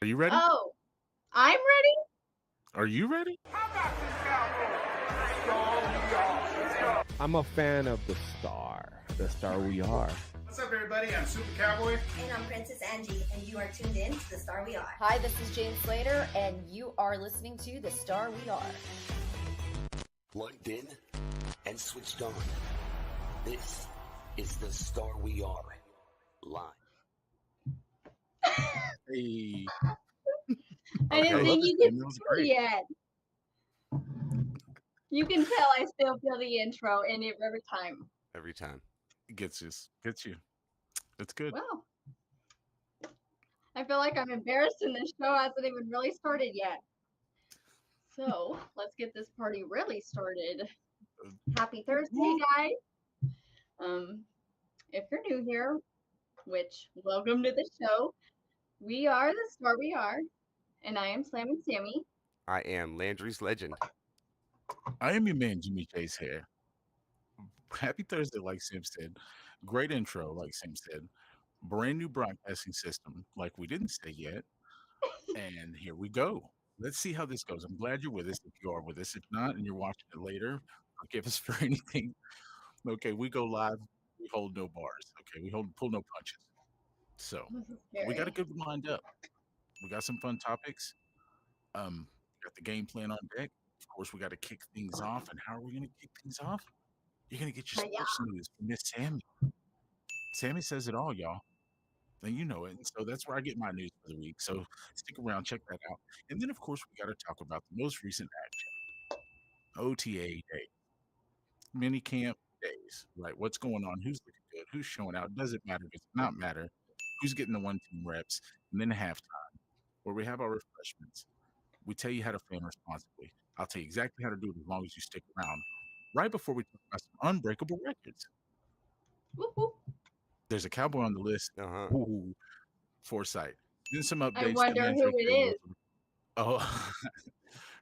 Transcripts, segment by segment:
Are you ready? Oh, I'm ready? Are you ready? I'm a fan of the star we are. What's up, everybody? I'm Super Cowboy. And I'm Princess Angie, and you are tuned in to The Star We Are. Hi, this is Jane Slater, and you are listening to The Star We Are. Plugged in and switched on. This is The Star We Are live. Hey. I didn't Okay. think you That could was do great. it yet. You can tell I still feel the intro in it every time. Every time. It gets you. It's good. Wow. I feel like I'm embarrassed and the show hasn't even really started yet. So let's get this party really started. Happy Thursday, guys. If you're new here, which welcome to the show. We are the Star We Are, and I am Slam and Sammy. I am Landry's Legend. I am your man, Jimmy Chase here. Happy Thursday, like Sam said. Great intro, like Sam said. Brand new broadcasting system, like we didn't say yet. And here we go. Let's see how this goes. I'm glad you're with us if you are with us. If not, and you're watching it later, forgive us for anything. Okay, we go live. We hold no bars. Okay, we pull no punches. So This is we got a scary. good one lined up. We got some fun topics. Got the game plan on deck. Of course, we got to kick things off. And how are we going to kick things off? You're going to get your Yeah. sports news from Miss Sammy. Sammy says it all, y'all. And you know it. And so that's where I get my news for the week. So stick around, check that out. And then, of course, we got to talk about the most recent action, OTA day, minicamp days, right? What's going on? Who's looking good? Who's showing out? Does it matter? Does it not matter? Who's getting the one team reps? And then halftime, where we have our refreshments. We tell you how to fan responsibly. I'll tell you exactly how to do it as long as you stick around. Right before we talk about some unbreakable records, Whoop, whoop. there's a cowboy on the list. Uh-huh. Ooh, foresight. Then some updates. I that wonder man who Drake it did is. with- Oh,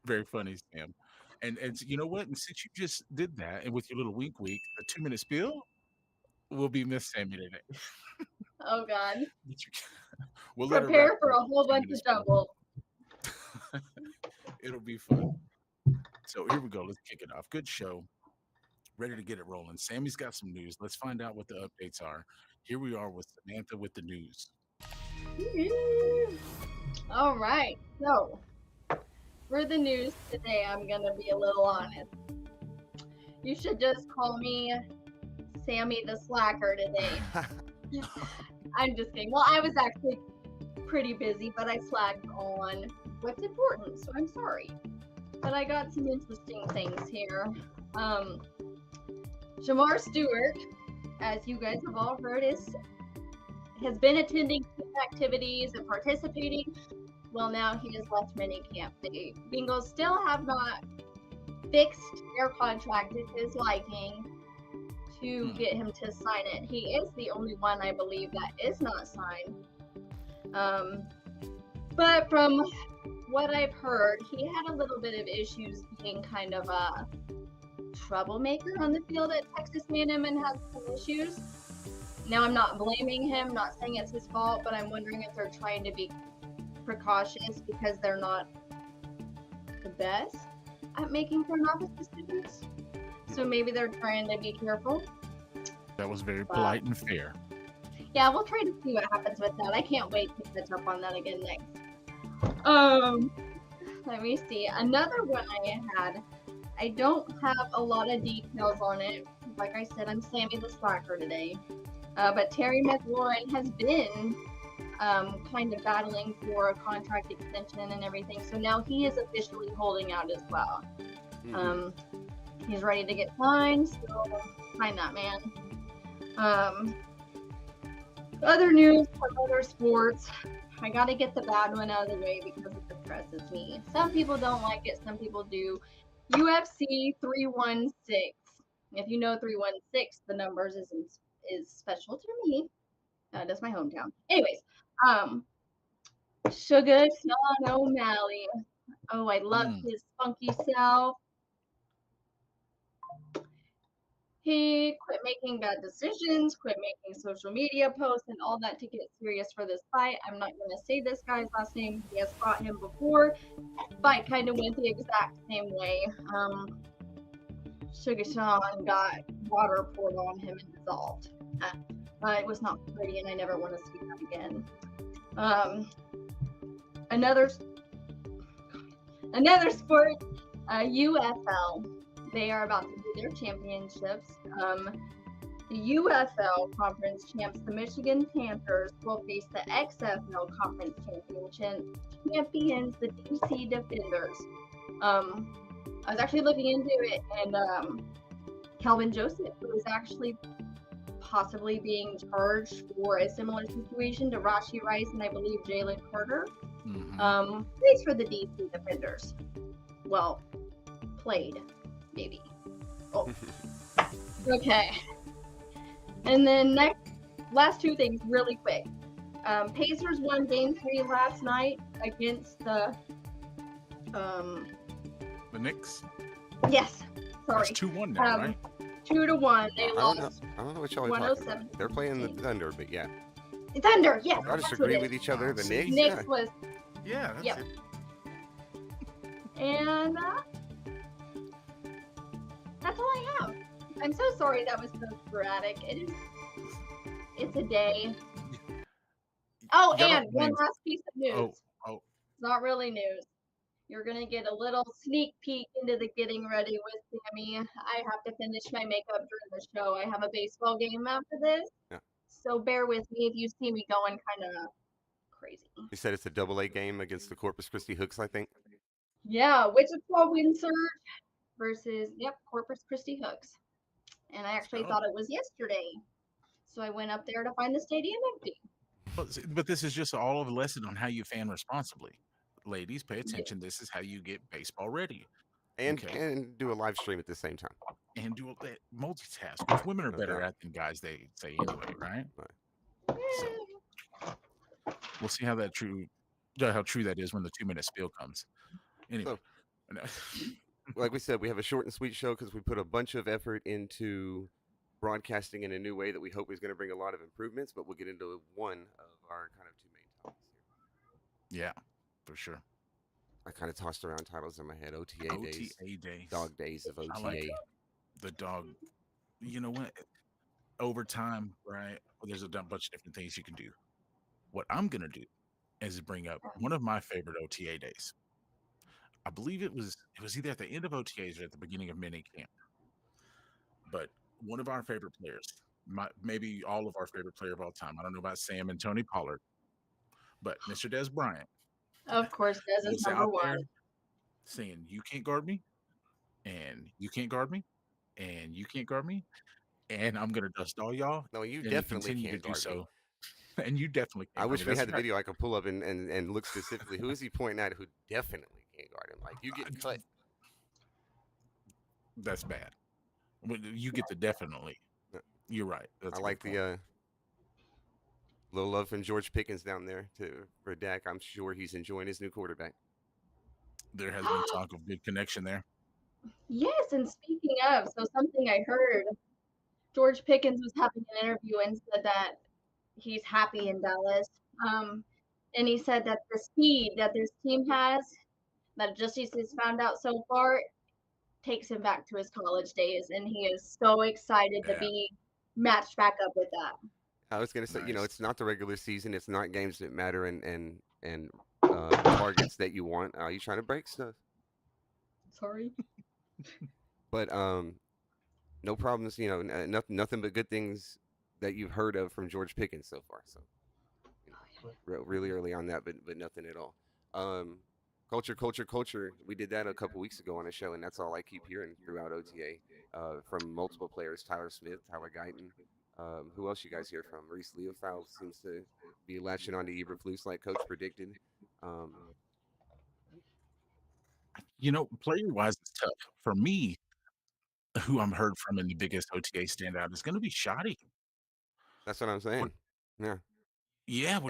very funny, Sam. And you know what? And since you just did that, and with your little wink, the 2-minute spiel will be Miss Sammy today. Oh, God. But we'll let her Prepare wrap for up a whole the bunch 2-minute of double. spiel. It'll be fun. So here we go. Let's kick it off. Good show. Ready to get it rolling. Sammy's got some news. Let's find out what the updates are. Here we are with Samantha with the news. All right. So, for the news today, I'm going to be a little honest. You should just call me Sammy the Slacker today. I'm just kidding. Well, I was actually pretty busy, but I slacked on what's important, so I'm sorry. But I got some interesting things here. Jamar Stewart, as you guys have all heard, has been attending team activities and participating. Well, now he has left minicamp. The Bengals still have not fixed their contract to his liking to get him to sign it. He is the only one, I believe, that is not signed. But from what I've heard, he had a little bit of issues being kind of a troublemaker on the field at Texas A&M and had some issues. Now, I'm not blaming him, not saying it's his fault, but I'm wondering if they're trying to be precautious because they're not the best at making front office decisions. So maybe they're trying to be careful. That was very polite and fair. Yeah, we'll try to see what happens with that. I can't wait to catch up on that again next. Let me see. Another one I had. I don't have a lot of details on it. Like I said, I'm Sammy the Slacker today. But Terry McLaurin has been kind of battling for a contract extension and everything. So now he is officially holding out as well. He's ready to get signed, so sign that man. Other news from other sports. I gotta get the bad one out of the way because it depresses me. Some people don't like it, some people do. UFC 316. If you know 316, the numbers is special to me. That's my hometown. Anyways, Sugar Sean O'Malley. Oh, I love his funky self. He quit making bad decisions, quit making social media posts and all that to get serious for this fight. I'm not going to say this guy's last name. He has fought him before. Fight kind of went the exact same way. Sugar Sean got water poured on him and dissolved. It was not pretty, and I never want to see that again. Another sport, UFL. They are about to do their championships. The UFL conference champs, the Michigan Panthers, will face the XFL conference champions, the DC Defenders. I was actually looking into it, and Calvin Joseph, who is actually possibly being charged for a similar situation to Rashi Rice and I believe Jalen Carter, plays for the DC Defenders. Well, played, maybe. Oh, okay. And then last two things really quick. Pacers won Game 3 last night against the Knicks? Yes, sorry. It's 2-1 now, right? 2-1. They I lost. don't know what y'all are talking about. They're playing the Thunder, but yeah. Thunder, yes. I just agree with each other. The Knicks. Knicks was. Yeah, that's Yep. it. And that's all I have. I'm so sorry that was so sporadic. It's a day. Oh, and one last piece of news. Oh. It's not really news. You're going to get a little sneak peek into the getting ready with Sammy. I have to finish my makeup during the show. I have a baseball game after this. Yeah. So bear with me if you see me going kind of crazy. You said it's a AA game against the Corpus Christi Hooks, I think. Yeah, Wichita Wind versus, Corpus Christi Hooks. And I actually thought it was yesterday. So I went up there to find the stadium empty. But this is just all of a lesson on how you fan responsibly. Ladies, pay attention. This is how you get baseball ready. And do a live stream at the same time. And do multitask, which women are better at than guys, they say anyway, right? So we'll see how true that is when the 2-minute spiel comes. Anyway. Like we said, we have a short and sweet show because we put a bunch of effort into broadcasting in a new way that we hope is going to bring a lot of improvements, but we'll get into one of our kind of two main topics here. Yeah, for sure. I kind of tossed around titles in my head. OTA days. Dog days of OTA. I like the dog. You know what? Over time, right? There's a bunch of different things you can do. What I'm going to do is bring up one of my favorite OTA days. I believe it was either at the end of OTAs or at the beginning of Minicamp. But one of our favorite players, maybe all of our favorite player of all time. I don't know about Sam and Tony Pollard, but Mr. Des Bryant. Of course, Des is number one. Saying, you can't guard me, and you can't guard me, and you can't guard me, and I'm going to dust all y'all. No, you definitely can't guard me. And you definitely can't. I wish we had the video I could pull up and look specifically. Who is he pointing at who definitely can't guard him? Like, you get cut. That's bad. You get the definitely. You're right. I like the little love from George Pickens down there for Dak. I'm sure he's enjoying his new quarterback. There has been talk of good connection there. Yes, and speaking of, so something I heard, George Pickens was having an interview and said that he's happy in Dallas. And he said that the speed that this team has, that Justice has found out so far, takes him back to his college days, and he is so excited to be matched back up with that. I was going to say, it's not the regular season. It's not games that matter and targets that you want. Are you trying to break stuff? Sorry. But no problems, nothing but good things that you've heard of from George Pickens so far. So really early on that, but nothing at all. Culture. We did that a couple weeks ago on a show, and that's all I keep hearing throughout OTA from multiple players: Tyler Smith, Tyler Guyton. Who else you guys hear from? Reese Leofow seems to be latching on to Eberflus like Coach predicted. Player-wise, it's tough. For me, who I'm heard from in the biggest OTA standout is going to be Shoddy. That's what I'm saying. Yeah.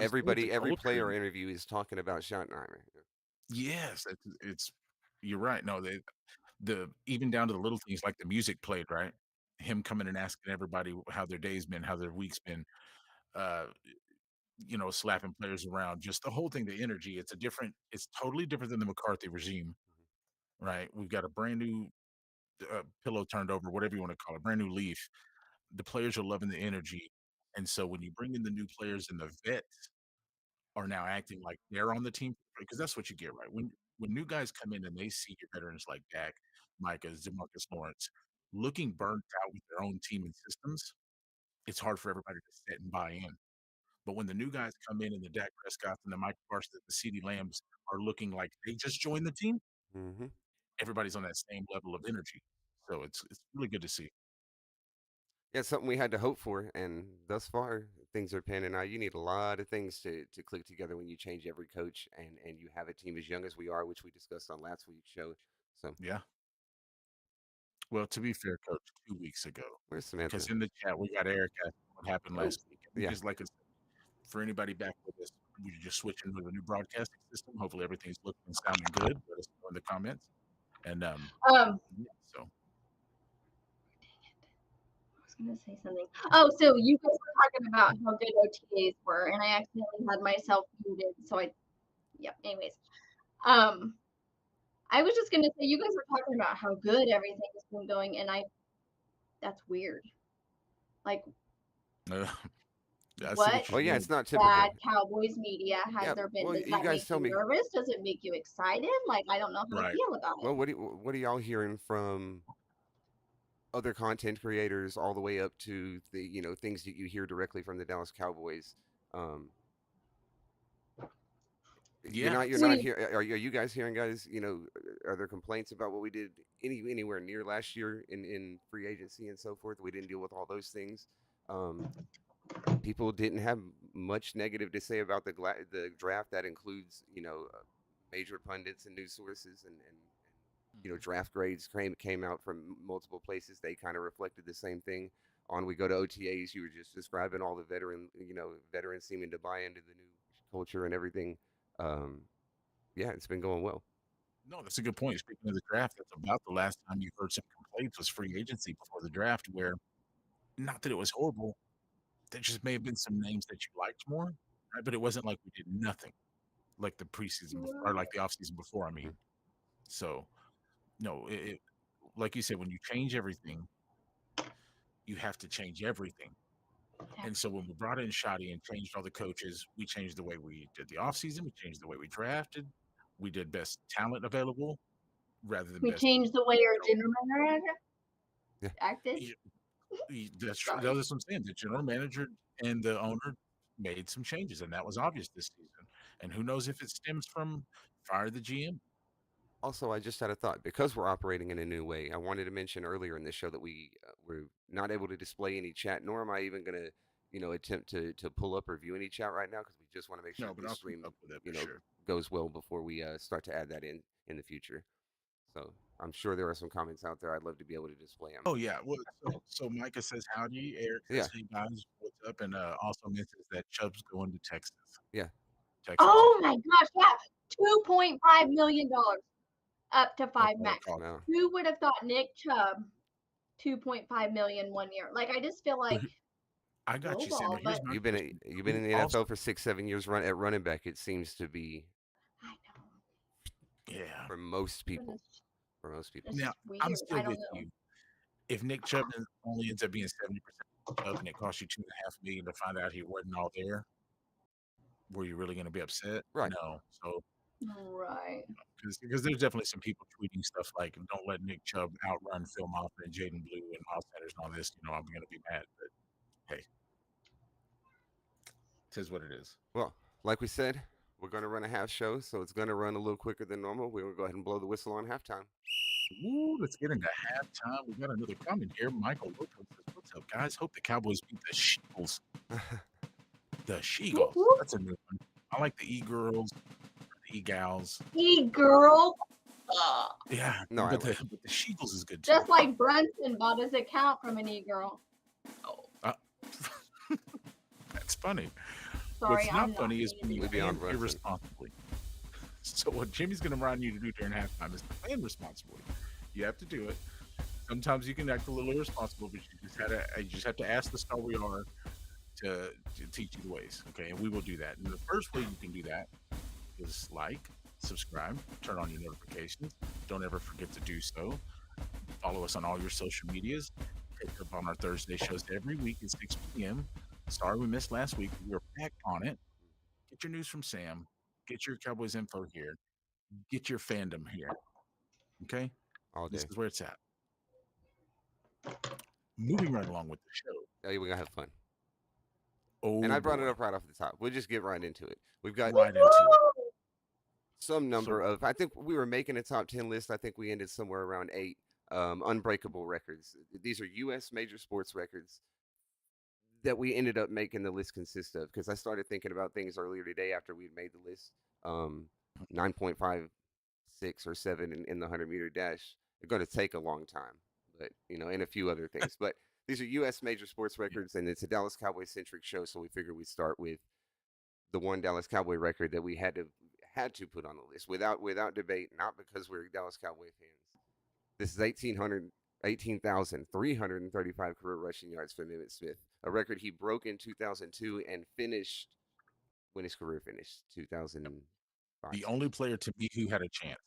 Every player interview is talking about Schottenheimer. Yes, it's you're right. No, even down to the little things like the music played, right? him coming and asking everybody how their day's been, how their week's been, uh, slapping players around, just the whole thing, the energy. It's totally different than the McCarthy regime, right? We've got a brand new pillow turned over, whatever you want to call it, brand new leaf. The players are loving the energy. And so when you bring in the new players and the vets are now acting like they're on the team, because that's what you get, right? When new guys come in and they see your veterans like Dak, Micah, Demarcus Lawrence looking burnt out with their own team and systems, it's hard for everybody to sit and buy in. But when the new guys come in and the Dak Prescotts and the Mike Parsons, the CeeDee Lambs are looking like they just joined the team, Mm-hmm. everybody's on that same level of energy. So it's really good to see. Yeah, it's something we had to hope for, and thus far things are panning out. You need a lot of things to click together when you change every coach, and you have a team as young as we are, which we discussed on last week's show. So Yeah. Well, to be fair, Coach, 2 weeks ago, where's because Samantha? in the chat we got Eric asking what happened Oh, last week. And Yeah. just like I said, for anybody back with us, we just switching to the new broadcasting system. Hopefully everything's looking and sounding good. Let us know in the comments. And yeah, so I was gonna say something. Oh, so you guys were talking about how good OTAs were, and I accidentally had myself muted. So yep. Anyways, I was just gonna say you guys were talking about how good everything has been going, and that's weird. Like, I see what what Oh you're yeah, doing. it's not bad typical. Cowboys media has Yeah. there been? Well, Does you that guys make tell you me. nervous? Does it make you excited? Like, I don't know how to Right. feel about Well, it. what are y'all hearing from other content creators, all the way up to the things that you hear directly from the Dallas Cowboys? Um, Yeah. you're not We here. Are you guys hearing, guys? Are there complaints about what we did anywhere near last year in free agency and so forth? We didn't deal with all those things. Um, People didn't have much negative to say about the draft. That includes major pundits and news sources, and draft grades came out from multiple places. They kind of reflected the same thing. On we go to OTAs. You were just describing all the veterans seeming to buy into the new culture and everything. Um, yeah, it's been going well. No, that's a good point. Speaking of the draft, that's about the last time you heard some complaints was free agency before the draft, where not that it was horrible, there just may have been some names that you liked more, right? But it wasn't like we did nothing like the preseason before, or like the offseason before. I Mhm. mean, so no, like you said, when you change everything, you have to change everything. And so when we brought in Shoddy and changed all the coaches, we changed the way we did the offseason. We changed the way we drafted. We did best talent available rather than we best. changed the way our You general manager Yeah. acted. That's true. Sorry. That's what I'm saying. The general manager and the owner made some changes, and that was obvious this season. And who knows if it stems from fire the GM? Also, I just had a thought because we're operating in a new way. I wanted to mention earlier in the show that we're not able to display any chat, nor am I even going to, attempt to pull up or view any chat right now because we just want to make sure No, that but this I'll keep stream, up with that for sure. goes well before we start to add that in the future. So I'm sure there are some comments out there. I'd love to be able to display them. Oh yeah. Well, so Micah says howdy. Eric Yeah, says hey guys, what's up? And also mentions that Chubb's going to Texas. yeah. Texas. Oh my gosh, yeah. $2.5 million up to That's 5 what I max. call No. Who would have thought Nick Chubb 2.5 million 1 year? Like, I just feel like I got you, Sammy. lowball, Here's but my You've question. been in Who the also NFL for 6-7 years at running back. It seems to be I know. yeah. for most But people. For most people. it's Now just weird. I'm still I don't with know. you. If Nick Chubb only ends up being 70% Chubb and it costs you $2.5 million to find out he wasn't all there, were you really going to be upset? Right. No. So Right. because there's definitely some people tweeting stuff like, "Don't let Nick Chubb outrun Phil Moffitt and Jaden Blue and Miles Sanders and all this." I'm going to be mad, but hey, it is what it is. Well, like we said, we're going to run a half show, so it's going to run a little quicker than normal. We'll go ahead and blow the whistle on halftime. Ooh, let's get into halftime. We got another comment here. Michael Lopez says, "What's up, guys? Hope the Cowboys beat the Sheagles." The Sheagles. That's a new one. I like the E-girls, the E-gals. E-girl. Yeah, No, but the Sheagles is good too. Just like Brunson, but does it count from an E-girl? That's funny. Sorry, What's not I'm funny is not when you We'd be on plan Brunson. irresponsibly. So what Jimmy's going to remind you to do during halftime is to plan responsibly. You have to do it. sometimes you can act a little irresponsible, but you just have to ask the star we are to teach you the ways. Okay, and we will do that. And the first way you can do that is like, subscribe, turn on your notifications. Don't ever forget to do so. Follow us on all your social medias. Pick up on our Thursday shows every week at 6 p.m. Sorry we missed last week. We're back on it. Get your news from Sam. Get your Cowboys info here. Get your fandom here. Okay? all This day. is where it's at. Moving right along with the show. Hey, we're gonna have fun. Oh, And I brought it boy. up right off the top. We'll just get right into it. We've got Right into it. some number of. I think we were making a top 10 list. I think we ended somewhere around 8. Unbreakable records. These are U.S. major sports records that we ended up making the list consist of, because I started thinking about things earlier today after we'd made the list. 9.56 or 7 in the 100-meter dash. They're going to take a long time, but and a few other things. But these are U.S. major sports records, and it's a Dallas Cowboys centric show, so we figured we'd start with the one Dallas Cowboy record that we had to put on the list without debate, not because we're Dallas Cowboy fans. This is 18,335 career rushing yards for Emmitt Smith, a record he broke in 2002 and finished when his career finished, 2005. The only player to me who had a chance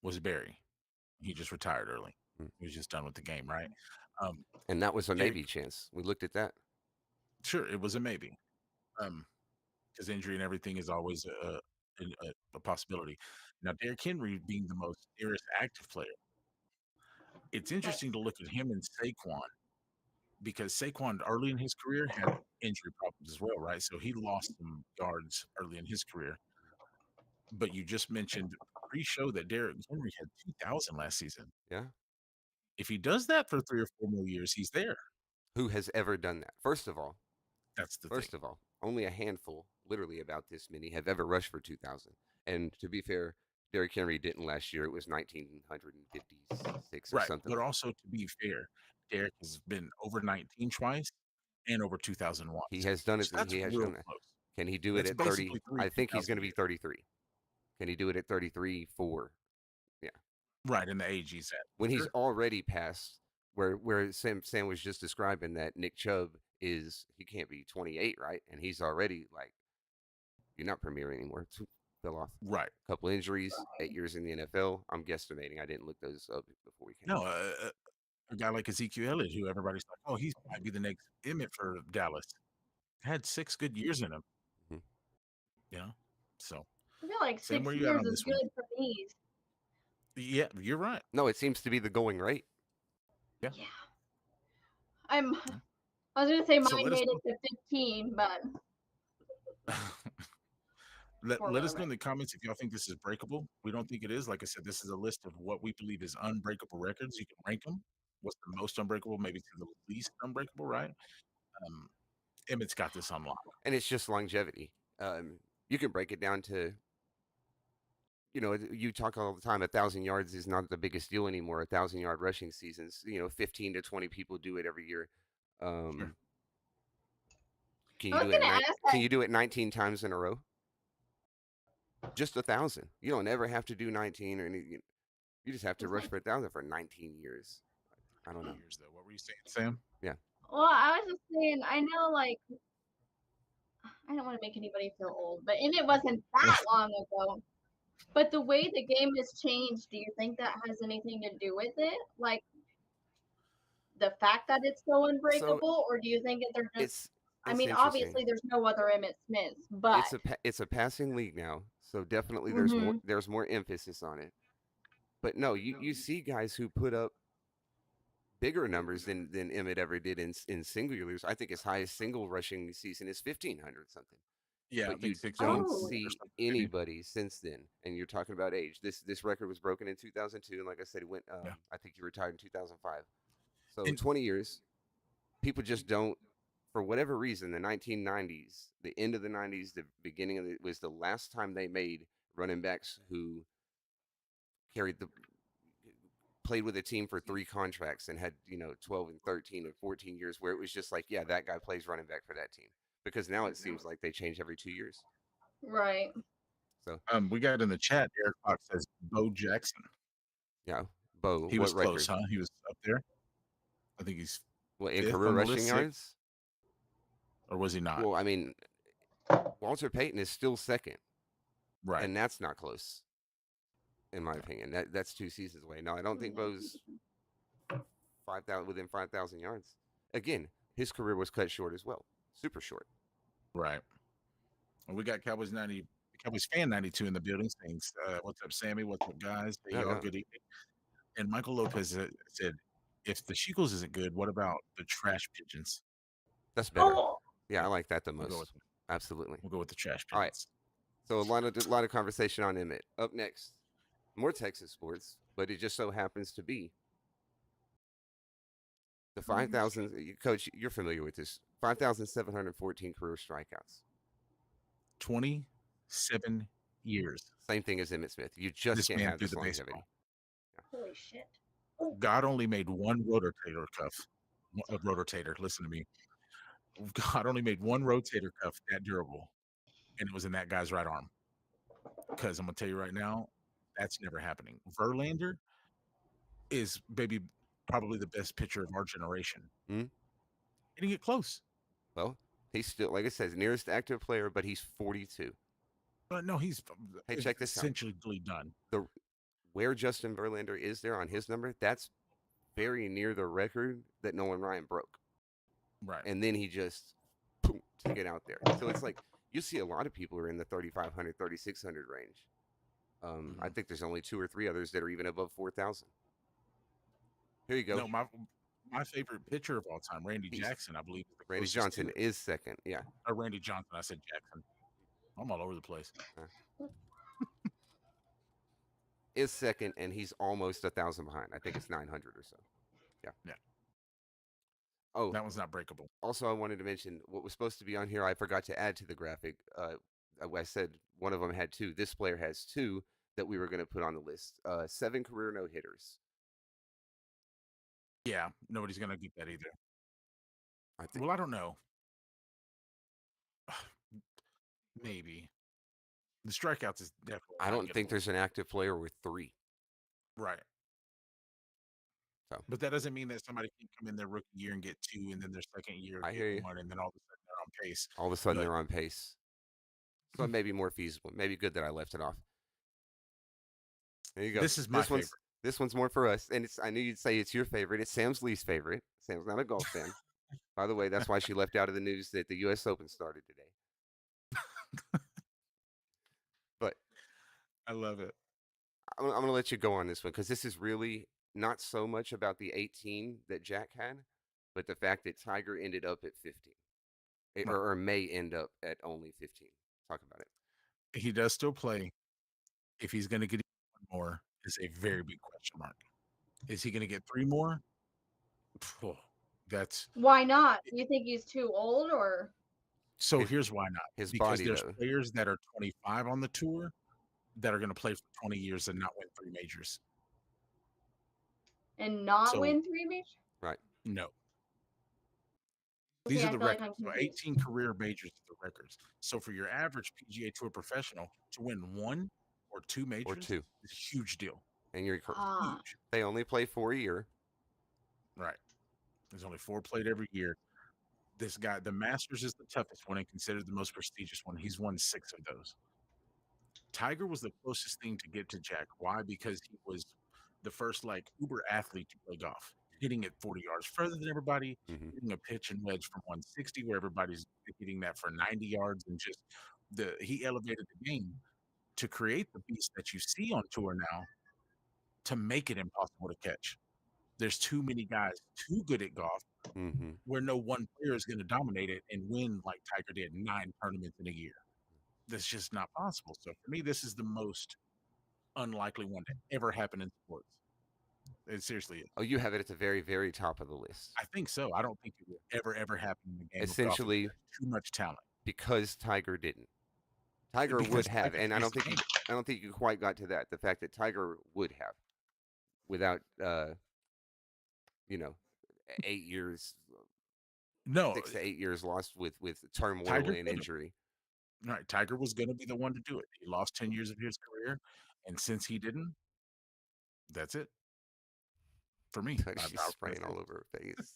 was Barry. He just retired early. He was just done with the game, right? And that was a Derek- maybe chance. We looked at that. Sure, it was a maybe. Because injury and everything is always a possibility. Now, Derrick Henry being the most nearest active player, it's interesting to look at him and Saquon, because Saquon early in his career had injury problems as well, right? So he lost some yards early in his career. But you just mentioned pre-show that Derrick Henry had 2,000 last season. Yeah. If he does that for 3 or 4 more years, he's there. Who has ever done that? First of all, Thing. only a handful, literally about this many, have ever rushed for 2,000. And to be fair, Derrick Henry didn't last year. It was 1956 or Right, something. but also to be fair, Derrick has been over 19 twice and over 2,000 once. He has done it. That's He has real done that. close. Can he do it That's at 30? basically 3 I think he's going to be 2,000 33. Can he do it at 33, 4? Yeah. Right, in the age he's at. When he's Sure. already past where Sam was just describing that Nick Chubb is, he can't be 28, right? And he's already like, you're not premier anymore. Fell off. Right. A couple injuries, 8 years in the NFL. I'm guesstimating. I didn't look those up before we came. No, a guy like Ezekiel Elliott, who everybody's like, oh, he might be the next Emmett for Dallas. Had 6 good years in him. Mhm. You know, so I feel like Sam, 6 where you at years on is this one? good for me. Yeah, you're right. No, it seems to be the going rate. Yeah. Yeah. I was gonna say So mine let us made it to 15, but let us know in the comments if y'all think this is breakable. We don't think it is. Like I said, this is a list of what we believe is unbreakable records. You can rank them. What's the most unbreakable, maybe to the least unbreakable, right? Emmett's got this on lock. And it's just longevity. You can break it down to, you talk all the time, 1,000 yards is not the biggest deal anymore. 1,000-yard rushing seasons, 15 to 20 people do it every year. Sure. Can I you was do it? gonna ask Can that. you do it 19 times in a row? Just 1,000. You don't ever have to do 19 or anything. You just have to rush for 1,000 for 19 years. I don't know. Years, though. What were you saying, Sam? Yeah. Well, I was just saying, I know, like, I don't want to make anybody feel old, but and it wasn't that long ago. But the way the game has changed, do you think that has anything to do with it? Like the fact that it's so unbreakable, or do you think that they're just? I mean, interesting. obviously, there's no other Emmitt Smiths, but it's a passing league now, so definitely Mhm. there's more emphasis on it. But no, you see guys who put up bigger numbers than Emmett ever did in single years. I think his highest single rushing season is 1,500 something. Yeah, But you six don't Oh. see or something, maybe. anybody since then. And you're talking about age. This record was broken in 2002, and like I said, it went. Yeah. I think he retired in 2005. So And- 20 years. People just don't, for whatever reason. The 1990s, the end of the 90s, the beginning of it was the last time they made running backs who played with a team for 3 contracts and had 12 and 13 and 14 years, where it was just like, yeah, that guy plays running back for that team. Because now it seems like they change every 2 years. right. So we got in the chat. Eric Fox says Bo Jackson. yeah, Bo. He what was record? close, huh? He was up there. I think he's Well, in 5th career on the rushing list, 6th, yards. or was he not? Well, I mean, Walter Payton is still second, Right. and that's not close, in my opinion. That's 2 seasons away. No, I don't think Bo's 5,000 within 5,000 yards. Again, his career was cut short as well, super short. Right. And we got Cowboys fan 92 in the building saying, what's up, Sammy? What's up, guys? Hey, No, y'all, no. good evening. And Michael Lopez said, if the Shekels isn't good, what about the trash pigeons? That's better. Oh, Yeah, I like that the We'll go most. with, Absolutely. we'll go with the trash All right. pigeons. So a lot of conversation on Emmett. Up next, more Texas sports, but it just so happens to be the 5,000. Coach, you're familiar with this. 5,714 career strikeouts. 27 years. Same thing as Emmett Smith. You just This can't man have threw this the longevity. baseball. holy shit. God only made one rotator cuff. A rotator. Listen to me. God only made one rotator cuff that durable, and it was in that guy's right arm. Because I'm gonna tell you right now, that's never happening. Verlander is probably the best pitcher of our generation. Hmm? He didn't get close. Well, he's still, like it says, nearest active player, but he's 42. But no, he's Hey, check this out. essentially done. Where Justin Verlander is there on his number, that's very near the record that Nolan Ryan broke. Right. And then he just boom, took it out there. So it's like you see a lot of people are in the 3,500, 3,600 range. I think there's only 2 or 3 others that are even above 4,000. Here you go. No, my favorite pitcher of all time, Randy Jackson, I believe. Randy Johnson is second. Yeah. Or Randy Johnson. I said Jackson. I'm all over the place. Is second, and he's almost 1,000 behind. I think it's 900 or so. Yeah. Yeah. Oh, That one's not breakable. also, I wanted to mention what was supposed to be on here. I forgot to add to the graphic. I said one of them had 2. This player has 2 that we were going to put on the list. 7 career no hitters. Yeah, nobody's gonna get that either. I think. Well, I don't know. Maybe the strikeouts is definitely. I don't think there's an active player with 3. Right. So. But that doesn't mean that somebody can come in their rookie year and get 2, and then their second year I hear you. get 1, and then all of a sudden they're on pace. All of a sudden But- they're on pace. So it may be more feasible. Maybe good that I left it off. There you go. This is my favorite. This one's more for us, and I knew you'd say it's your favorite. It's Sam's least favorite. Sam's not a golf fan. By the way, that's why she left out of the news that the U.S. Open started today. But I love it. I'm going to let you go on this one because this is really not so much about the 18 that Jack had, but the fact that Tiger ended up at 15, or may end up at only 15. Talk about it. He does still play. If he's going to get 1 more, is a very big question mark. Is he going to get 3 more? Phew, that's Why not? Do you think he's too old or? so. Here's why not. His Because body, there's though. players that are 25 on the tour that are going to play for 20 years and not win 3 majors. And not So- win 3 majors? Right. No. These Okay, are I the feel like records. I'm So confused. 18 career majors are the records. So for your average PGA Tour professional to win 1 or 2 majors 2. is a huge deal. And you're Ah, Huge. they only play for a year. Right. There's only 4 played every year. This guy, the Masters is the toughest one and considered the most prestigious one. He's won 6 of those. Tiger was the closest thing to get to Jack. Why? Because he was the first uber athlete to play golf, hitting it 40 yards further than everybody, Mhm. hitting a pitch and wedge from 160 where everybody's hitting that for 90 yards, and just he elevated the game to create the beast that you see on tour now, to make it impossible to catch. There's too many guys too good at golf Mm-hmm. where no one player is going to dominate it and win like Tiger did 9 tournaments in a year. That's just not possible. So for me, this is the most unlikely one to ever happen in sports. It seriously is. Oh, you have it at the very, very top of the list. I think so. I don't think it will ever happen in the game. Essentially, of golf. There's too much talent. Because Tiger didn't. Tiger Because would have, Tiger and I don't plays the think I don't think you quite got to that. The fact that Tiger would have, without 8 years, No, 6 to 8 years lost with turmoil Tiger and could've. injury. right. Tiger was going to be the one to do it. He lost 10 years of his career, and since he didn't, that's it. For me, She's I was gonna spraying say all over her face.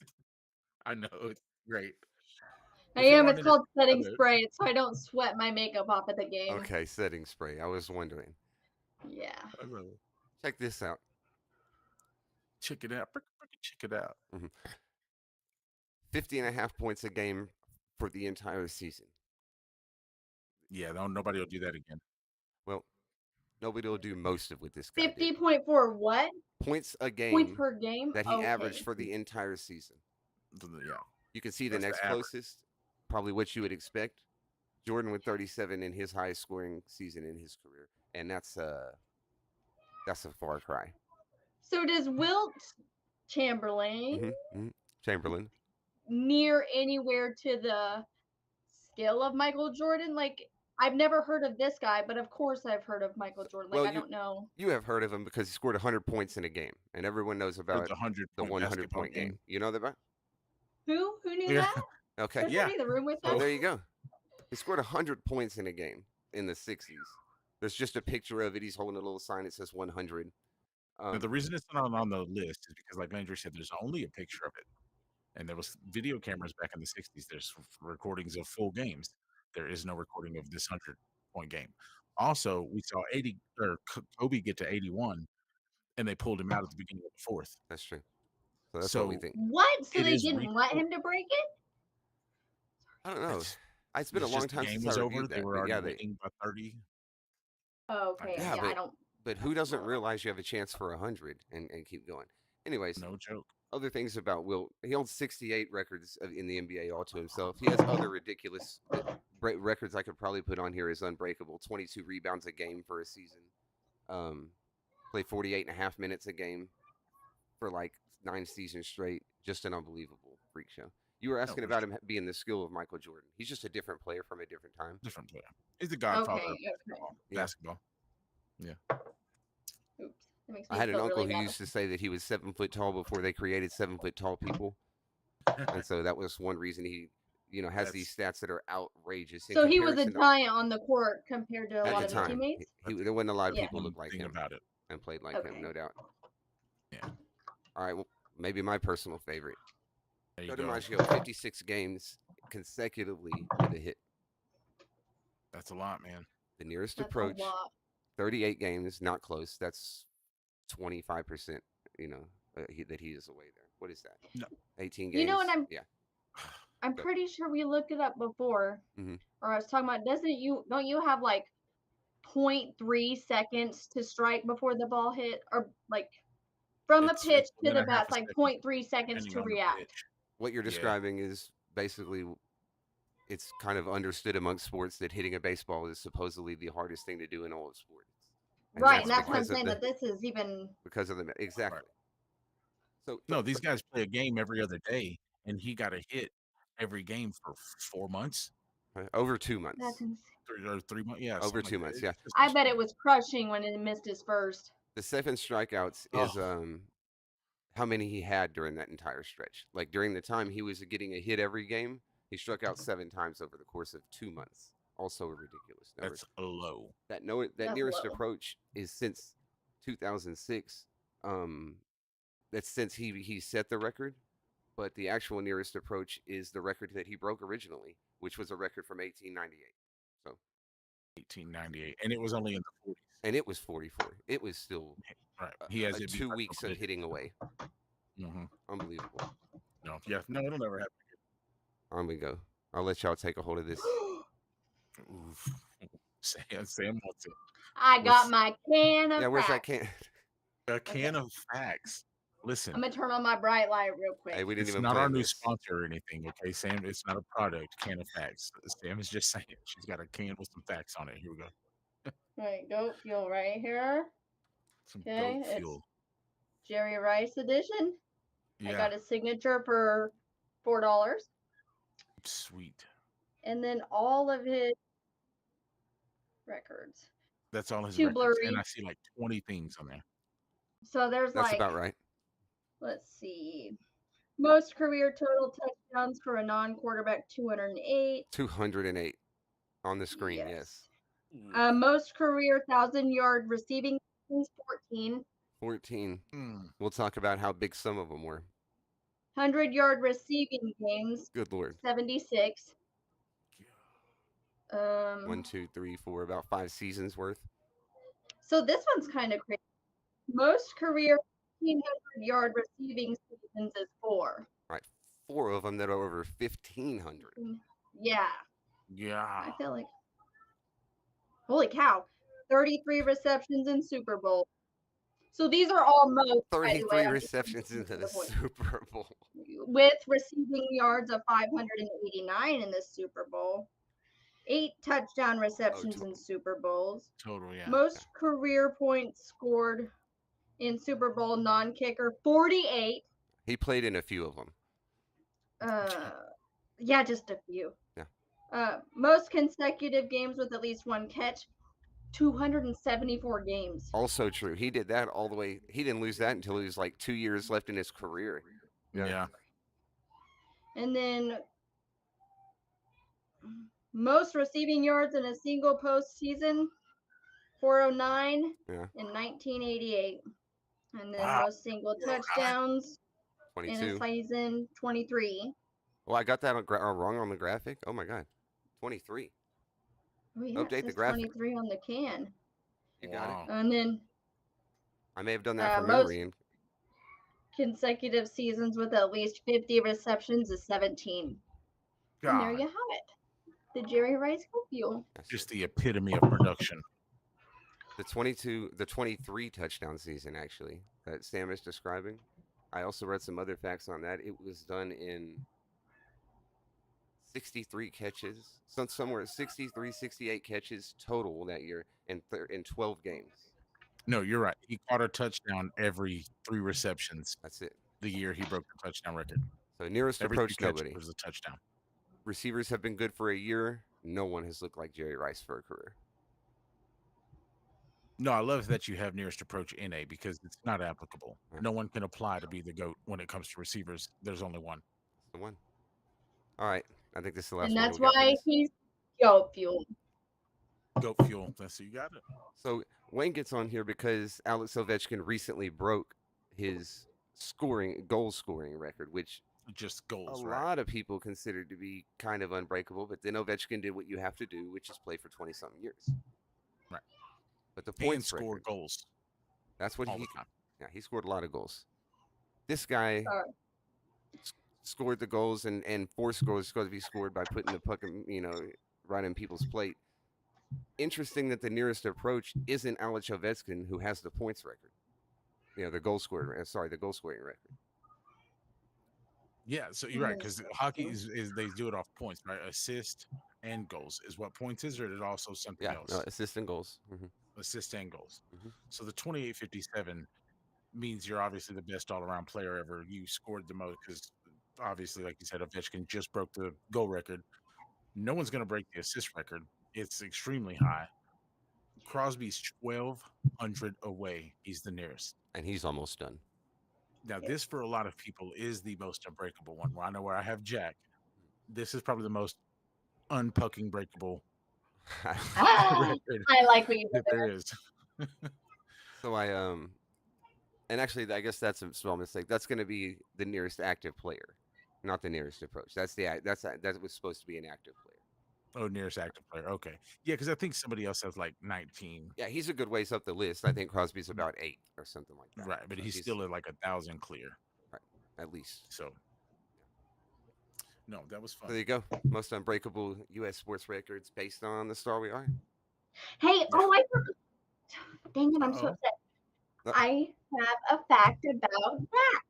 I know, it's great. I If y'all am. aren't It's called setting entertained spray, so I don't sweat my makeup off at the game. Okay, setting spray. I was wondering. Yeah. I love it. Check this out. Check it out. Check it out. 50.5 points a game for the entire season. Yeah, nobody will do that again. Well, nobody will do most of what this guy did. 50.4 what? Points a Points game per game? that he Okay. averaged for the entire season. Yeah. You can see the That's the next average. closest, probably what you would expect. Jordan with 37 in his highest scoring season in his career, and that's a far cry. So does Wilt Chamberlain Chamberlain. near anywhere to the skill of Michael Jordan? Like, I've never heard of this guy, but of course I've heard of Michael Jordan. Like, Well, I don't know. You have heard of him because he scored 100 points in a game, and everyone knows Or about the 100 the point 100 basketball point game. You know that about? Who knew Yeah. that? Okay. Was Yeah. somebody in the room with Well, us? there you go. He scored 100 points in a game in the 60s. There's just a picture of it. He's holding a little sign that says 100. Now, the reason it's not on the list is because, like Landry said, there's only a picture of it, and there was video cameras back in the '60s. There's recordings of full games. There is no recording of this 100-point game. Also, we saw Kobe get to 81, and they pulled him out at the beginning of the fourth. That's true. So that's what we think. What? So It they is didn't let him to break it? I don't know. It's It's been a long just the time game since was I over. reviewed They that. were But already yeah, winning by 30. Okay. Yeah, Yeah, I don't. but who doesn't realize you have a chance for 100 and keep going? Anyways, No joke. other things about Wilt. He holds 68 records in the NBA all to himself. He has other ridiculous records I could probably put on here as unbreakable. 22 rebounds a game for a season. Play 48.5 minutes a game for like 9 seasons straight. Just an unbelievable freak show. You were asking about him being the skill of Michael Jordan. He's just a different player from a different time. Different player. He's the godfather Okay. of basketball. Yeah. Basketball. Yeah. Oops. That makes I me had an feel uncle really who bad. used to say that he was 7 foot tall before they created 7 foot tall people, and so that was one reason he, has these stats that are outrageous. In So he was a comparison to- giant on the court compared to a at lot the of his time. teammates. There wasn't a lot of Yeah. people look like Thing him about it. and played like Okay. him, no doubt. Yeah. All right, well, maybe my personal favorite. There you Joe go. DiMaggio, 56 games consecutively with a hit. That's a lot, man. The nearest That's approach, a lot. 38 games, not close. That's 25%, that he is away there. What is that? No. 18 games. You know what Yeah. I'm Go. pretty sure we looked it up before, Mhm. or I was talking about. Don't you have like 0.3 seconds to strike before the ball hit, or like from the It's pitch to 1.5 the bat, it's like seconds, 0.3 seconds depending to on the react. pitch. What you're Yeah. describing is basically, it's kind of understood amongst sports that hitting a baseball is supposedly the hardest thing to do in all of sports. Right, and that's what I'm because of saying. the- That this is even. because of the exactly. So No, these guys play a game every other day, and he got a hit every game for 4 months. over 2 months. That's insane. 3 months. Yeah, Over something 2 like months, that. yeah. It's just I bet it insane. was crushing when it missed his first. The 7 strikeouts is how many he had during that entire stretch. Like during the time he was getting a hit every game, he struck out 7 times over the course of 2 months. Also a ridiculous number. That's low. That That's nearest low. approach is since 2006. That's since he set the record, but the actual nearest approach is the record that he broke originally, which was a record from 1898. So 1898, and it was only in the 40s. and it was 44. It was still Right. He has it 2 weeks of hitting away. Mm-hmm. Unbelievable. No, yeah, no, it'll never happen. On we go. I'll let y'all take a hold of this. Oof. Sam wants it. I got Let's- my can of Yeah, where's that facts. can? A can of facts. Listen, I'm gonna turn on my bright light real quick. Hey, we didn't it's even not our plan new this. sponsor or anything, okay, Sam? It's not a product. Can of facts. Sam is just saying she's got a can with some facts on it. Here we go. Right, goat fuel right here. Some Okay, goat it's fuel. Jerry Rice edition. I Yeah, got his signature for $4, sweet. and then all of his records. That's all his Too records, blurry. and I see like 20 things on there. So there's That's like, about right. let's see, most career total touchdowns for a non-quarterback, 208. 208 on the screen. Yes. Most career 1,000-yard receiving, 14. 14. Mm. We'll talk about how big some of them were. 100-yard receiving games, Good Lord. 76. 1, 2, 3, 4, about 5 seasons worth. So this one's kind of crazy. Most career 1,500-yard receiving seasons is 4. Right. 4 of them that are over 1,500. Yeah. Yeah. I feel like, holy cow, 33 receptions in Super Bowl. So these are all most, by the way, 33 I'm just receptions into the point. Super Bowl. With receiving yards of 589 in the Super Bowl. 8 touchdown receptions in Super Bowls. Total, yeah. Most career points scored in Super Bowl non-kicker, 48. He played in a few of them. Yeah, just a few. Yeah. Most consecutive games with at least one catch, 274 games. Also true. He did that all the way. He didn't lose that until he was like 2 years left in his career. Yeah. And then most receiving yards in a single postseason, 409 in 1988. And then most single touchdowns in 22. a season, 23. Well, I got that wrong on the graphic. Oh my God. 23. Oh, yeah, Update it the says graphic. 23 on the can. You got it. And then I may have done that from most memory. And consecutive seasons with at least 50 receptions is 17. And there God. you have it. The Jerry Rice Fuel. Just the epitome of production. the 23 touchdown season, actually, that Sam is describing. I also read some other facts on that. It was done in 63 catches, somewhere 63, 68 catches total that year in 12 games. No, you're right. He caught a touchdown every 3 receptions. That's it. The year he broke the touchdown record. So nearest Every approach, 3 catches nobody. was a touchdown. Receivers have been good for a year. No one has looked like Jerry Rice for a career. No, I love that you have nearest approach NA because it's not applicable. No one can apply to be the GOAT when it comes to receivers. There's only one. That's the one. All right. I think this is the last And one. that's why he's GOAT Fuel. GOAT Fuel. That's so you got it. So Wayne gets on here because Alex Ovechkin recently broke his goal scoring record, which just goals. A lot of people consider to be kind of unbreakable. But then Ovechkin did what you have to do, which is play for 20-something years. Right. But the points score record, goals. That's what all the time. Yeah, he scored a lot of goals. This guy scored the goals and 4 scores going to be scored by putting the puck, right in people's plate. Interesting that the nearest approach isn't Alex Ovechkin, who has the points record. The goal scoring record. Yeah, so you're right, because hockey is they do it off points, right? Assist and goals is what points is, or is it also something else? No, assist and goals. Assist and goals. So the 2857 means you're obviously the best all-around player ever. You scored the most because obviously, like you said, Ovechkin just broke the goal record. No one's going to break the assist record. It's extremely high. Crosby's 1,200 away. He's the nearest. And he's almost done. Now, this for a lot of people is the most unbreakable one. I know where I have Jack. This is probably the most unpucking breakable record I like what you that there is. So and actually, I guess that's a small mistake. That's going to be the nearest active player, not the nearest approach. That was supposed to be an active player. Oh, nearest active player. Okay. Yeah, because I think somebody else has like 19. Yeah, he's a good ways up the list. I think Crosby's about 8 or something like that. Right, but So he's still at like 1,000 clear. Right, at least. So, no, that was fun. There you go. Most unbreakable U.S. sports records based on the star we are. Hey, dang it, I'm so upset. I have a fact about Dak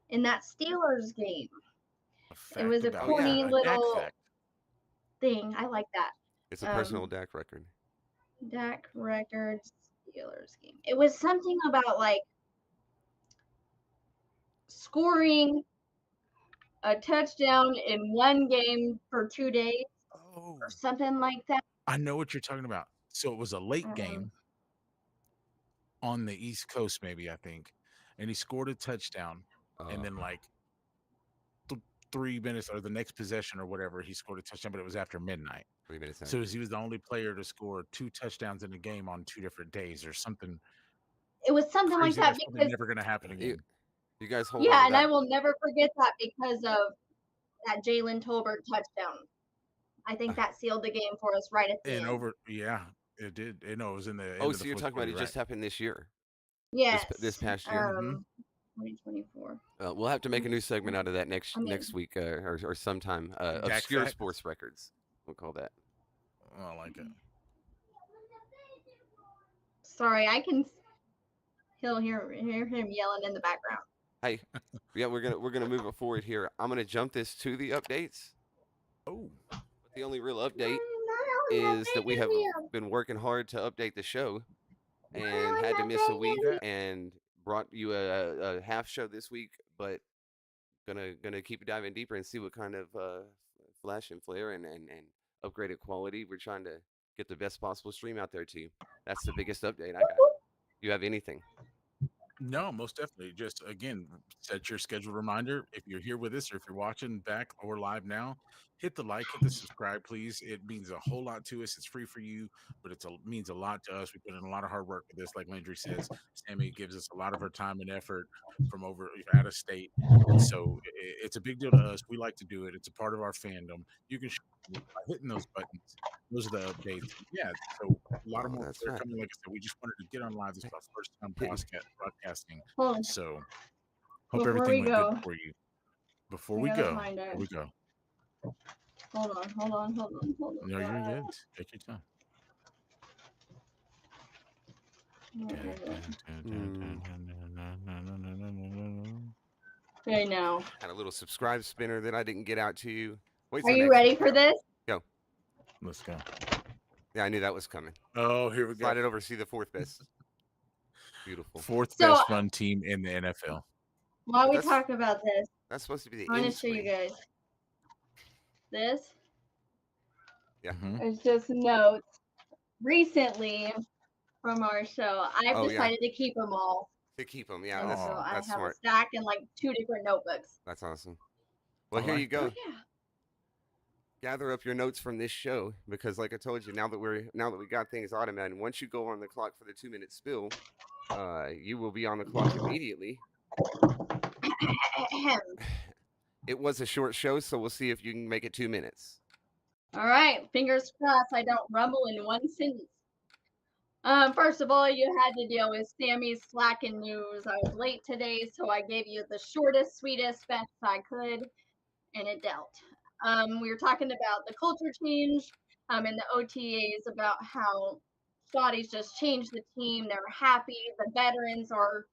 in that Steelers game. It was a corny little thing. I like that. It's a personal Dak record. Dak records Steelers game. It was something about like scoring a touchdown in one game for 2 days or something like that. I know what you're talking about. So it was a late game on the East Coast, maybe, I think. And he scored a touchdown. And then like 3 minutes or the next possession or whatever, he scored a touchdown, but it was after midnight. 3 minutes. So he was the only player to score 2 touchdowns in a game on 2 different days or something. It was something like Crazy, that that's probably because never gonna happen again. You guys hold on yeah, to and I that. will never forget that because of that Jalen Tolbert touchdown. I think that sealed the game for us right at the end. Yeah, it did. It was in the end Oh, of so the you're fourth talking about quarter, it right? just happened this year, Yes. this past year. 2024. We'll have to make a new segment out of that next I mean- next week or sometime. Dak Obscure facts? sports records. We'll call that. I like it. Sorry, I can hear him yelling in the background. Hey, yeah, we're gonna move it forward here. I'm gonna jump this to the updates. Oh, But the only real update is that we have been working hard to update the show and had to miss a week and brought you a half show this week, but gonna keep diving deeper and see what kind of flash and flare and upgraded quality we're trying to get the best possible stream out there to you. That's the biggest update I got. You have anything? no, most definitely. Just again, set your scheduled reminder. If you're here with us or if you're watching back or live now, hit the like, hit the subscribe, please. It means a whole lot to us. It's free for you, but it means a lot to us. We put in a lot of hard work with this. Like Landry says, Sammy gives us a lot of her time and effort from out of state. And so it's a big deal to us. We like to do it. It's a part of our fandom. You can show it by hitting those buttons. Those are the updates. Yeah, so a lot of more That's are right. coming. Like I said, we just wanted to get on live. This is our first time broadcasting. Hold on. So hope Before everything we went go, good for you. Before I we gotta go, find here out. we go. Hold on. No, you're good. Take your time. Okay, now. Had a little subscribe spinner that I didn't get out to you. Wait Are till you next ready week. for this? Go. Let's go. Yeah, I knew that was coming. Oh, here we go. Slide it over. See the fourth best. Beautiful. Fourth So- best run team in the NFL. While we That's- talk about this, That's supposed to be the I want end to show you screen. guys. This Mhm. is just notes recently from our show. I've Oh, yeah. decided to keep them all. To keep them. Yeah, And that's, so I that's have smart. a stack in like 2 different notebooks. That's awesome. Well, I here like you go. Oh, yeah. Gather up your notes from this show because, like I told you, now that we got things automated, once you go on the clock for the 2-minute spill, you will be on the clock immediately. It was a short show, so we'll see if you can make it 2 minutes. All right, fingers crossed I don't rumble in one sentence. First of all, you had to deal with Sammy's slacking news. I was late today, so I gave you the shortest, sweetest, best I could, and it dealt. We were talking about the culture change in the OTAs about how Saudis just changed the team. They're happy. The veterans are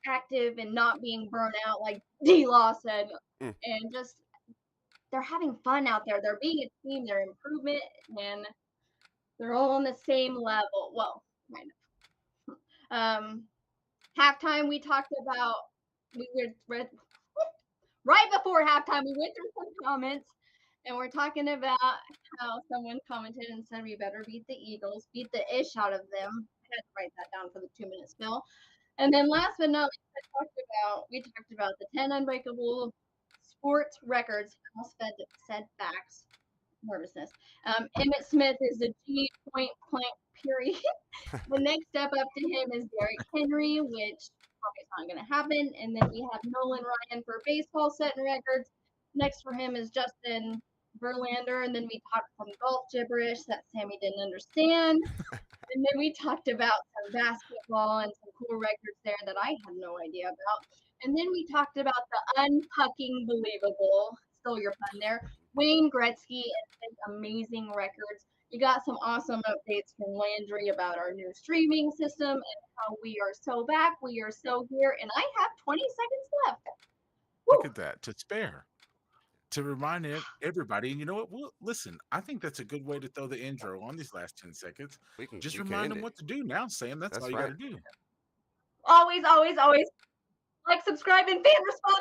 active and not being burnt out, like D-Law said. And just they're having fun out there. They're being a team. They're improvement, and they're all on the same level. Well, kind of. Halftime, we talked about right before halftime. We went through some comments, and we're talking about how someone commented and said we better beat the Eagles, beat the ish out of them. I had to write that down for the 2-minute spill. And then last but not least, we talked about the 10 unbreakable sports records. I almost said facts. Nervousness. Emmitt Smith is the G point blank period. The next step up to him is Derrick Henry, which probably is not going to happen. And then we have Nolan Ryan for baseball setting records. Next for him is Justin Verlander. And then we talked some golf gibberish that Sammy didn't understand. And then we talked about some basketball and some cool records there that I had no idea about. And then we talked about the unfucking believable, stole your pun there, Wayne Gretzky and his amazing records. You got some awesome updates from Landry about our new streaming system and how we are so back, we are so here, and I have 20 seconds left. Look at that, to spare. To remind everybody, and you know what? Well, listen, I think that's a good way to throw the intro on these last 10 seconds. Just remind them what to do now, Sam. That's all you got to do. Always, always, always like, subscribe, and fan response.